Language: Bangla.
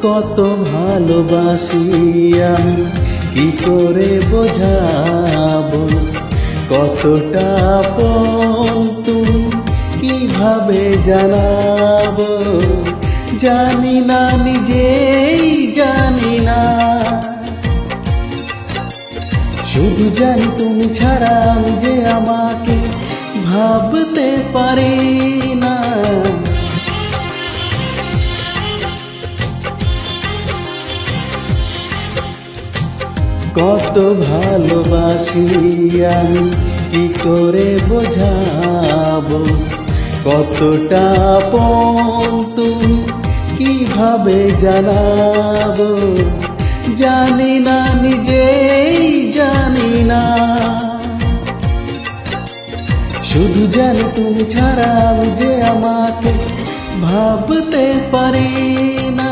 কত ভালোবাসি আমি কি করে বোঝাবো, কতটা আপন তুমি কিভাবে জানাবো, জানি না নিজেই জানি না। শুধু জানি তুমি ছাড়া আমি যে আমাকে ভাবতে পারি না। কত ভালোবাসি আমি কি করে বোঝাবো, কতটা আপন তুমি কিভাবে জানাবো, জানি না নিজেই জানি না। শুধু জানি তুমি ছাড়া আমি যে আমাকে ভাবতে পারি না।